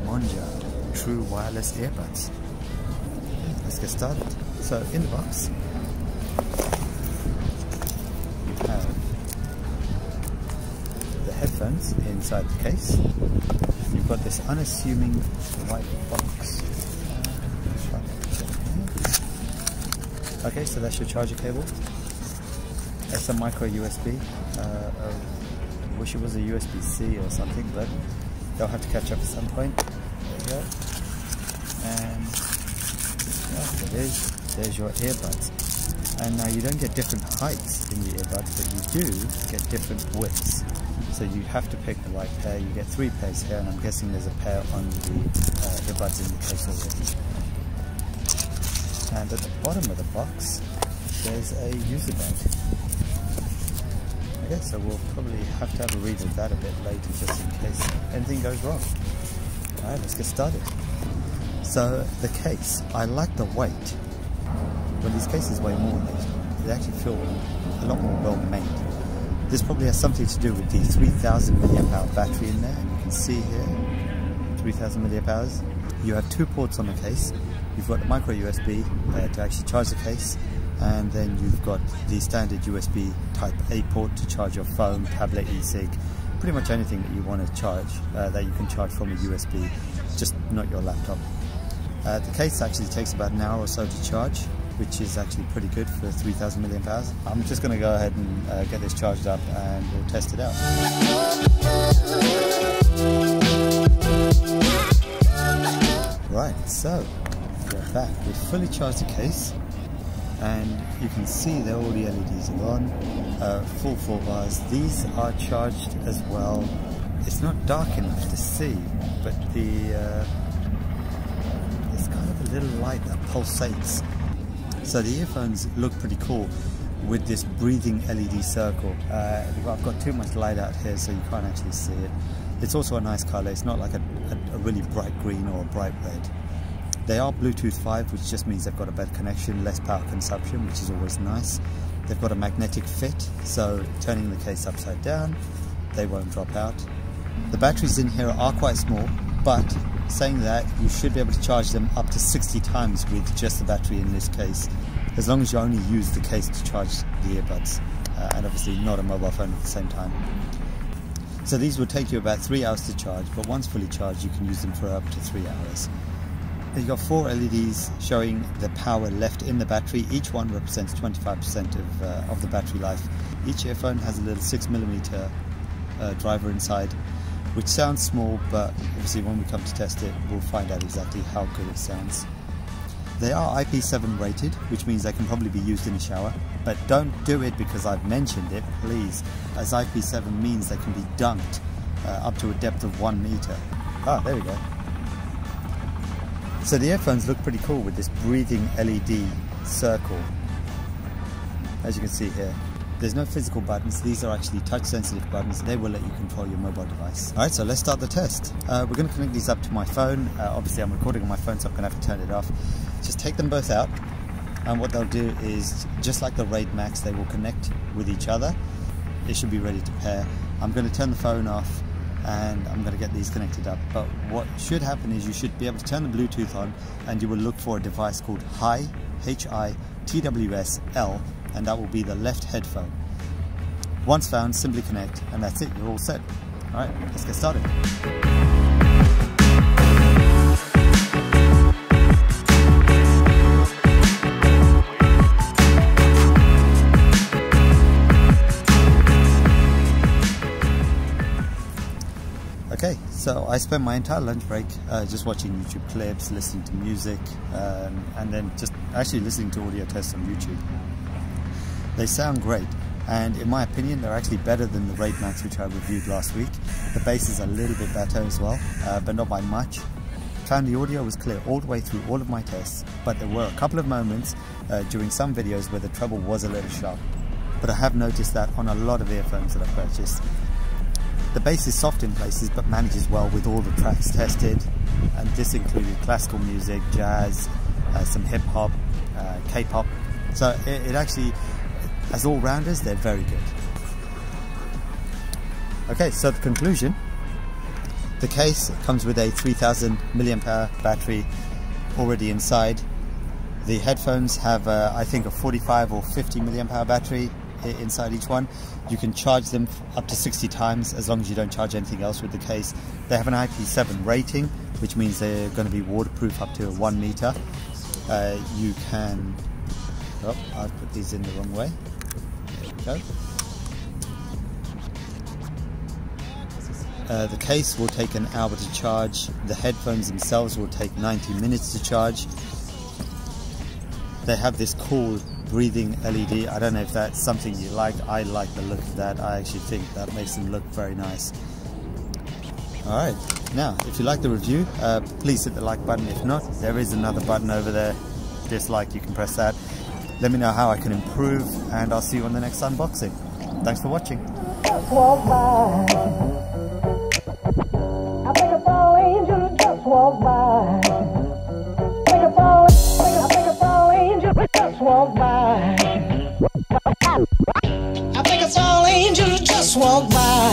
Monja Truly Wireless Earbuds. Let's get started. So in the box you have the headphones inside the case. You've got this unassuming white box. Okay, so that's your charger cable. It's a micro USB. I wish it was a USB-C or something, but they'll have to catch up at some point. There you go. And yeah, there it is. There's your earbuds. And now you don't get different heights in the earbuds, but you do get different widths. So you have to pick the right pair. You get 3 pairs here, and I'm guessing there's a pair on the earbuds in the case already. And at the bottom of the box, there's a user guide. Okay, so we'll probably have to have a read of that a bit later, just in case anything goes wrong. Alright, let's get started. So the case, I like the weight. Well, these cases weigh more weight. They actually feel a lot more well made. This probably has something to do with the 3000 mAh battery in there, and you can see here 3000 mAh. You have 2 ports on the case. You've got the micro USB to actually charge the case, and then you've got the standard USB type A port to charge your phone, tablet, e-cig, pretty much anything that you want to charge that you can charge from a USB, just not your laptop. The case actually takes about an hour or so to charge, which is actually pretty good for 3000 mAh. I'm just going to go ahead and get this charged up and we'll test it out. Right, so we're back. We've fully charged the case, and you can see that all the LEDs are on, full 4 bars. These are charged as well. It's not dark enough to see, but it's kind of a little light that pulsates. So the earphones look pretty cool with this breathing LED circle. I've got too much light out here, so you can't actually see it. It's also a nice color. It's not like a really bright green or a bright red. They are Bluetooth 5, which just means they've got a better connection, less power consumption, which is always nice. They've got a magnetic fit, so turning the case upside down, they won't drop out. The batteries in here are quite small, but saying that, you should be able to charge them up to 60 times with just the battery in this case, as long as you only use the case to charge the earbuds, and obviously not a mobile phone at the same time. So these will take you about 3 hours to charge, but once fully charged you can use them for up to 3 hours. You've got 4 LEDs showing the power left in the battery. Each one represents 25% of the battery life. Each earphone has a little 6mm driver inside, which sounds small, but obviously when we come to test it we'll find out exactly how good it sounds. They are IP7 rated, which means they can probably be used in a shower, but don't do it because I've mentioned it, please, as IP7 means they can be dunked up to a depth of 1 meter. Ah, there we go. So the earphones look pretty cool with this breathing LED circle. As you can see here, there's no physical buttons. These are actually touch sensitive buttons. They will let you control your mobile device. Alright, so let's start the test. We're going to connect these up to my phone. Obviously I'm recording on my phone, so I'm going to have to turn it off. Just take them both out, and what they'll do is, just like the Raid Max, they will connect with each other. It should be ready to pair. I'm going to turn the phone off, and I'm going to get these connected up. But what should happen is you should be able to turn the Bluetooth on, and you will look for a device called HITWS-L, and that will be the left headphone. Once found, simply connect, and that's it, you're all set. Alright, let's get started. Okay, so I spent my entire lunch break just watching YouTube clips, listening to music, and then just actually listening to audio tests on YouTube. They sound great, and in my opinion they're actually better than the Raid Max, which I reviewed last week. The bass is a little bit better as well, but not by much. Found the audio was clear all the way through all of my tests, but there were a couple of moments during some videos where the treble was a little sharp. But I have noticed that on a lot of earphones that I've purchased. The bass is soft in places but manages well with all the tracks tested, and this included classical music, jazz, some hip-hop, K-pop. So it actually, as all-rounders, they're very good. Okay, so the conclusion The case comes with a 3000 milliamp hour battery already inside. The headphones have I think a 45 or 50 milliamp hour battery inside each one. You can charge them up to 60 times as long as you don't charge anything else with the case. They have an IP7 rating, which means they're going to be waterproof up to 1 meter. You can... Oh, I've put these in the wrong way. There we go. The case will take an hour to charge. The headphones themselves will take 90 minutes to charge. They have this cool breathing LED. I don't know if that's something you like. I like the look of that. I actually think that makes them look very nice. Alright, now if you like the review, please hit the like button. If not, there is another button over there, dislike, you can press that. Let me know how I can improve, and I'll see you on the next unboxing. Thanks for watching. Just walk by. I think a fall angel just walk by. I think a fall angel just walk by. I think a fall angel just walk by.